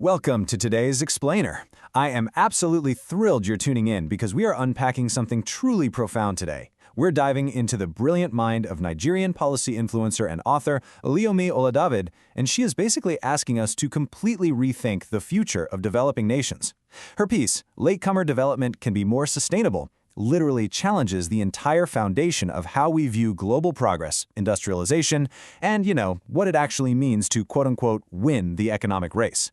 Welcome to today's Explainer. I am absolutely thrilled you're tuning in because we are unpacking something truly profound today. We're diving into the brilliant mind of Nigerian policy influencer and author Oluyomi Oladavid, and she is basically asking us to completely rethink the future of developing nations. Her piece, Latecomer Development Can Be More Sustainable, literally challenges the entire foundation of how we view global progress, industrialization, and, what it actually means to quote-unquote win the economic race.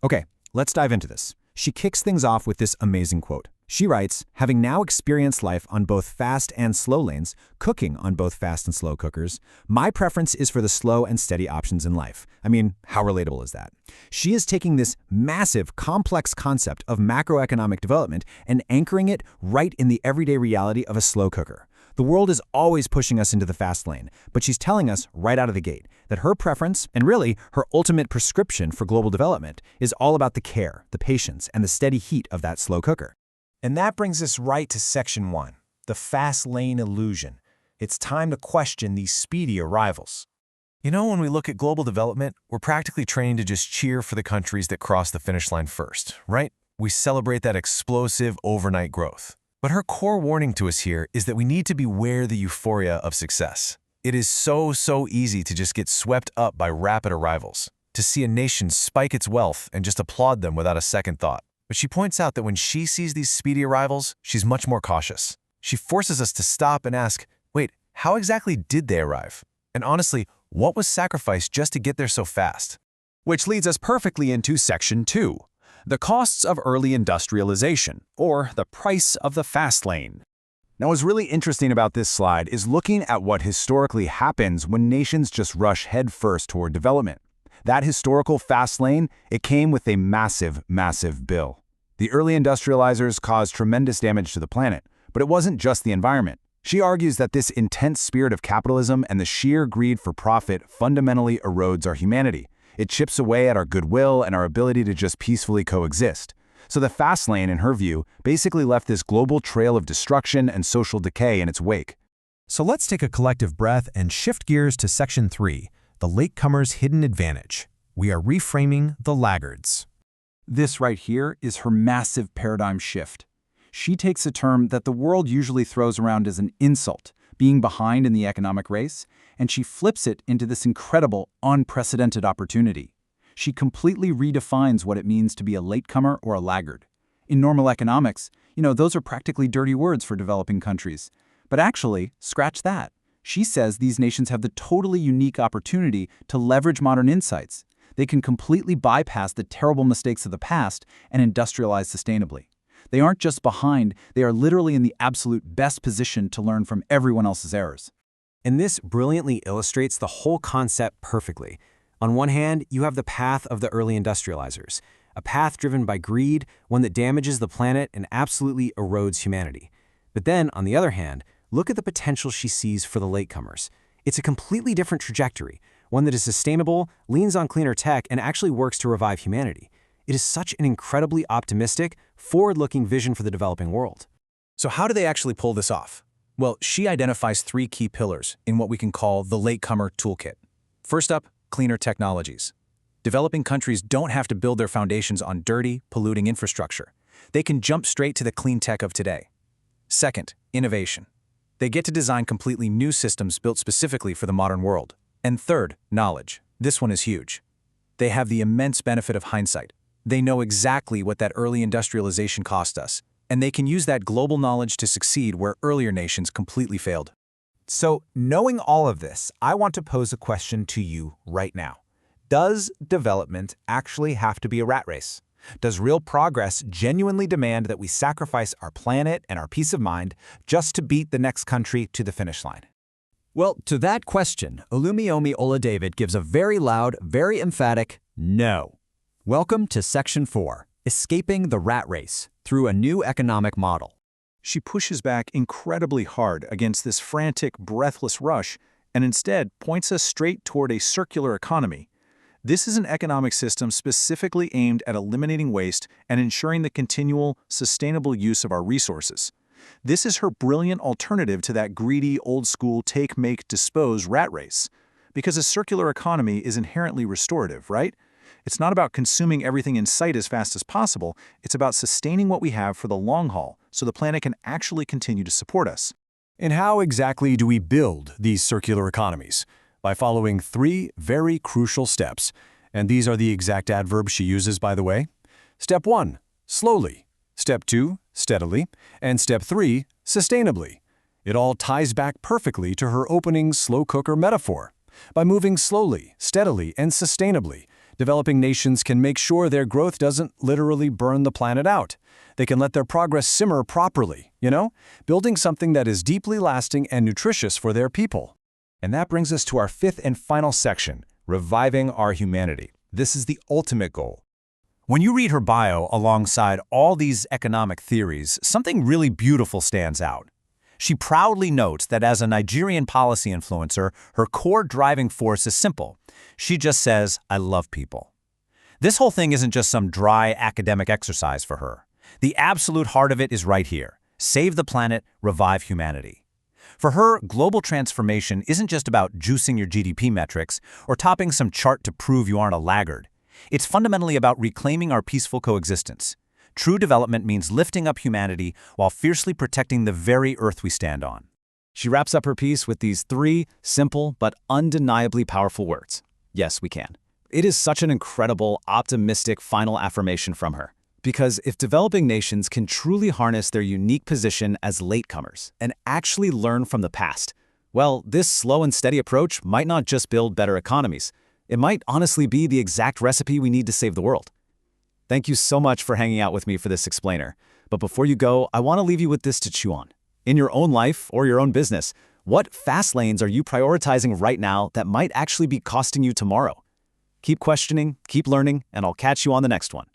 Okay, let's dive into this. She kicks things off with this amazing quote. She writes, having now experienced life on both fast and slow lanes, cooking on both fast and slow cookers, my preference is for the slow and steady options in life. I mean, how relatable is that? She is taking this massive, complex concept of macroeconomic development and anchoring it right in the everyday reality of a slow cooker. The world is always pushing us into the fast lane, but she's telling us right out of the gate that her preference, and really her ultimate prescription for global development, is all about the care, the patience, and the steady heat of that slow cooker. And that brings us right to Section 1, the fast lane illusion. It's time to question these speedy arrivals. When we look at global development, we're practically trained to just cheer for the countries that cross the finish line first, right? We celebrate that explosive overnight growth. But her core warning to us here is that we need to beware the euphoria of success. It is so easy to just get swept up by rapid arrivals, to see a nation spike its wealth and just applaud them without a second thought. But she points out that when she sees these speedy arrivals, she's much more cautious. She forces us to stop and ask, wait, how exactly did they arrive? And honestly, what was sacrificed just to get there so fast? Which leads us perfectly into Section 2. The costs of early industrialization, or the price of the fast lane. Now, what's really interesting about this slide is looking at what historically happens when nations just rush headfirst toward development. That historical fast lane, it came with a massive bill. The early industrializers caused tremendous damage to the planet, but it wasn't just the environment. She argues that this intense spirit of capitalism and the sheer greed for profit fundamentally erodes our humanity. It chips away at our goodwill and our ability to just peacefully coexist. So the fast lane, in her view, basically left this global trail of destruction and social decay in its wake. So let's take a collective breath and shift gears to Section 3, the latecomer's hidden advantage. We are reframing the laggards. This right here is her massive paradigm shift. She takes a term that the world usually throws around as an insult, being behind in the economic race, and she flips it into this incredible, unprecedented opportunity. She completely redefines what it means to be a latecomer or a laggard. In normal economics, those are practically dirty words for developing countries. But actually, scratch that. She says these nations have the totally unique opportunity to leverage modern insights. They can completely bypass the terrible mistakes of the past and industrialize sustainably. They aren't just behind, they are literally in the absolute best position to learn from everyone else's errors. And this brilliantly illustrates the whole concept perfectly. On one hand, you have the path of the early industrializers, a path driven by greed, one that damages the planet and absolutely erodes humanity. But then, on the other hand, look at the potential she sees for the latecomers. It's a completely different trajectory, one that is sustainable, leans on cleaner tech, and actually works to revive humanity. It is such an incredibly optimistic, forward-looking vision for the developing world. So how do they actually pull this off? Well, she identifies 3 key pillars in what we can call the latecomer toolkit. First up, cleaner technologies. Developing countries don't have to build their foundations on dirty, polluting infrastructure. They can jump straight to the clean tech of today. Second, innovation. They get to design completely new systems built specifically for the modern world. And third, knowledge. This one is huge. They have the immense benefit of hindsight. They know exactly what that early industrialization cost us, and they can use that global knowledge to succeed where earlier nations completely failed. So, knowing all of this, I want to pose a question to you right now. Does development actually have to be a rat race? Does real progress genuinely demand that we sacrifice our planet and our peace of mind just to beat the next country to the finish line? Well, to that question, Oluyomi Oladavid gives a very loud, very emphatic no. Welcome to Section 4, Escaping the Rat Race Through a New Economic Model. She pushes back incredibly hard against this frantic, breathless rush and instead points us straight toward a circular economy. This is an economic system specifically aimed at eliminating waste and ensuring the continual, sustainable use of our resources. This is her brilliant alternative to that greedy, old-school take, make, dispose rat race. Because a circular economy is inherently restorative, right? It's not about consuming everything in sight as fast as possible, it's about sustaining what we have for the long haul so the planet can actually continue to support us. And how exactly do we build these circular economies? By following 3 very crucial steps. And these are the exact adverbs she uses, by the way. Step 1, slowly. Step 2, steadily. And step 3, sustainably. It all ties back perfectly to her opening slow cooker metaphor. By moving slowly, steadily, and sustainably, developing nations can make sure their growth doesn't literally burn the planet out. They can let their progress simmer properly, building something that is deeply lasting and nutritious for their people. And that brings us to our 5th and final section, reviving our humanity. This is the ultimate goal. When you read her bio alongside all these economic theories, something really beautiful stands out. She proudly notes that as a Nigerian policy influencer, her core driving force is simple. She just says, "I love people." This whole thing isn't just some dry academic exercise for her. The absolute heart of it is right here. Save the planet, revive humanity. For her, global transformation isn't just about juicing your GDP metrics or topping some chart to prove you aren't a laggard. It's fundamentally about reclaiming our peaceful coexistence. True development means lifting up humanity while fiercely protecting the very earth we stand on. She wraps up her piece with these 3 simple but undeniably powerful words. Yes, we can. It is such an incredible, optimistic final affirmation from her. Because if developing nations can truly harness their unique position as latecomers and actually learn from the past, well, this slow and steady approach might not just build better economies. It might honestly be the exact recipe we need to save the world. Thank you so much for hanging out with me for this explainer. But before you go, I want to leave you with this to chew on. In your own life or your own business, what fast lanes are you prioritizing right now that might actually be costing you tomorrow? Keep questioning, keep learning, and I'll catch you on the next one.